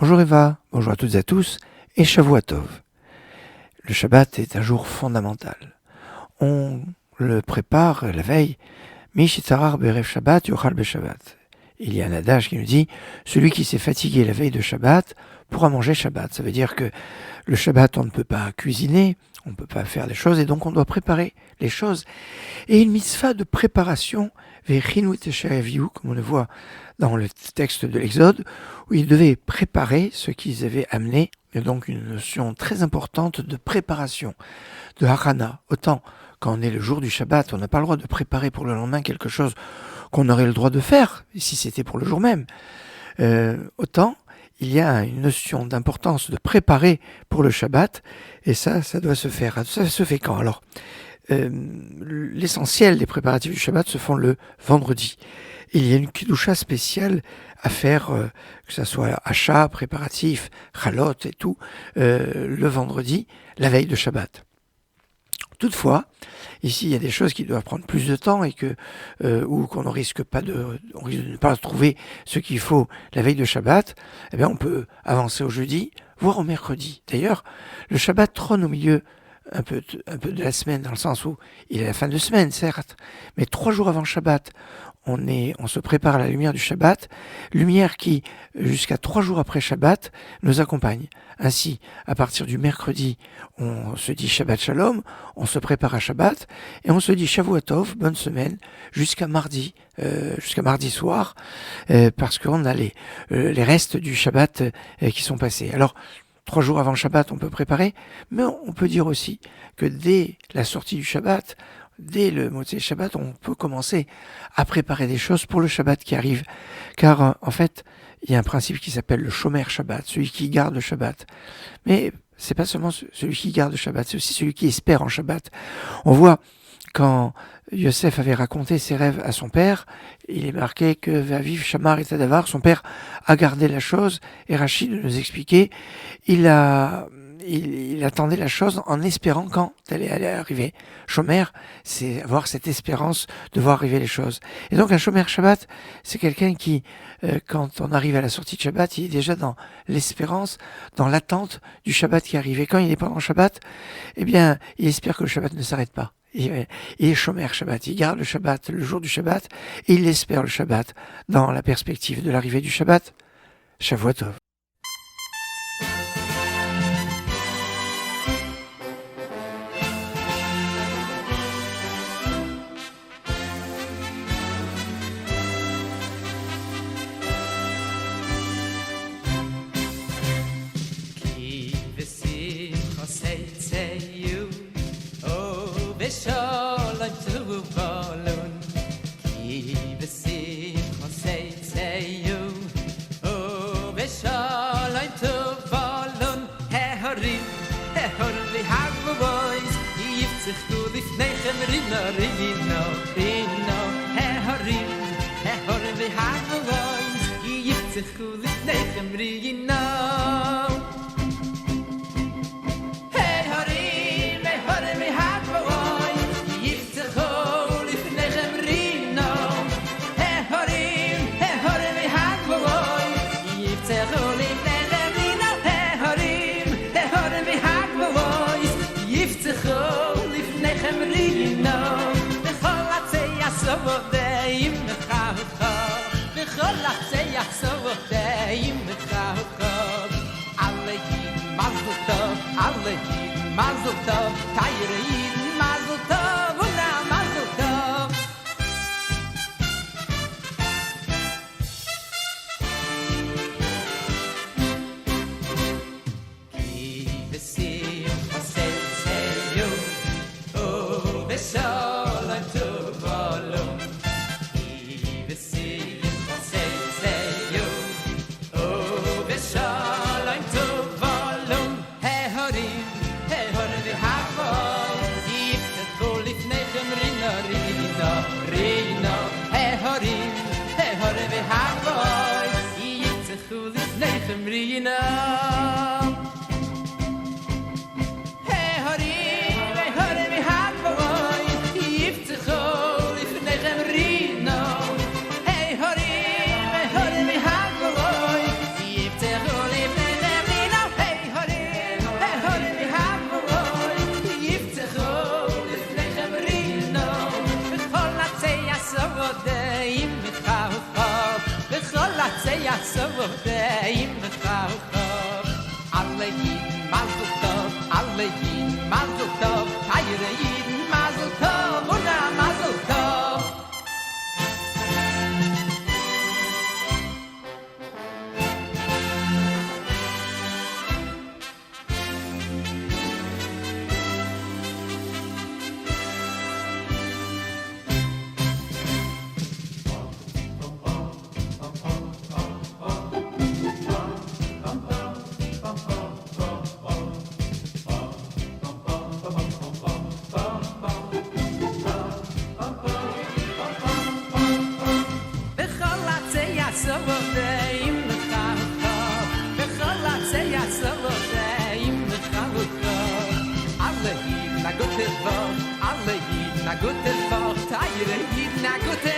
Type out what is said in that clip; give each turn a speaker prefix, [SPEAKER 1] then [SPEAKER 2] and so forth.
[SPEAKER 1] Bonjour Eva, bonjour à toutes et à tous, et Shavua Tov. Le Shabbat est un jour fondamental. On le prépare la veille, Mishitzarar Berev Shabbat Yochal Beshabbat. Il y a un adage qui nous dit, celui qui s'est fatigué la veille de Shabbat pourra manger Shabbat. Ça veut dire que le Shabbat, on ne peut pas cuisiner, on ne peut pas faire des choses, et donc on doit préparer les choses. Et une mitzvah de préparation, comme on le voit dans le texte de l'Exode, où ils devaient préparer ce qu'ils avaient amené. Il y a donc une notion très importante de préparation, de harana. Autant quand on est le jour du Shabbat, on n'a pas le droit de préparer pour le lendemain quelque chose qu'on aurait le droit de faire, si c'était pour le jour même. Autant il y a une notion d'importance de préparer pour le Shabbat, et ça doit se faire. Ça se fait quand? Alors, l'essentiel des préparatifs du Shabbat se font le vendredi. Il y a une kidusha spéciale à faire, que ce soit achat, préparatif, chalot et tout, le vendredi, la veille de Shabbat. Toutefois, ici il y a des choses qui doivent prendre plus de temps et ou qu'on ne risque pas de ne pas trouver ce qu'il faut la veille de Shabbat. Eh bien, on peut avancer au jeudi, voire au mercredi. D'ailleurs, le Shabbat trône au milieu un peu de la semaine, dans le sens où il est la fin de semaine, certes, mais 3 jours avant Shabbat, on se prépare à la lumière du Shabbat, lumière qui, jusqu'à 3 jours après Shabbat, nous accompagne. Ainsi, à partir du mercredi, on se dit Shabbat Shalom, on se prépare à Shabbat, et on se dit Shavua Tov, bonne semaine, jusqu'à mardi soir, parce qu'on a les restes du Shabbat qui sont passés. Alors, 3 jours avant Shabbat, on peut préparer, mais on peut dire aussi que dès la sortie du Shabbat, dès le Motzei Shabbat, on peut commencer à préparer des choses pour le Shabbat qui arrive. Car en fait, il y a un principe qui s'appelle le Shomer Shabbat, celui qui garde le Shabbat. Mais c'est pas seulement celui qui garde le Shabbat, c'est aussi celui qui espère en Shabbat. On voit quand Yosef avait raconté ses rêves à son père, il est marqué que Vaviv Shamar et Tadavar, son père a gardé la chose, et Rachid nous expliquait, il attendait la chose en espérant quand elle allait arriver. Shomer, c'est avoir cette espérance de voir arriver les choses. Et donc un Shomer Shabbat, c'est quelqu'un qui, quand on arrive à la sortie de Shabbat, il est déjà dans l'espérance, dans l'attente du Shabbat qui arrive. Et quand il est pendant Shabbat, eh bien, il espère que le Shabbat ne s'arrête pas. Il est Shomer Shabbat, il garde le Shabbat le jour du Shabbat, et il espère le Shabbat dans la perspective de l'arrivée du Shabbat. Shavua Tov.
[SPEAKER 2] Mazel tov, Tayre Yidin, Mazel tov, Una Mazel tov. Ki besim chasel seyu, o beshalom tovalom. Ki besim chasel seyu, o beshalom tovalom. Hey horim. Hey, Shalom Chachov Alle Yidin Mazel Tov Alle Yidin Mazel Tov Tayre Yidin Mazel Tov Una Mazel Tov Alle Yidin a gute Woche, Tayre Yidin a gute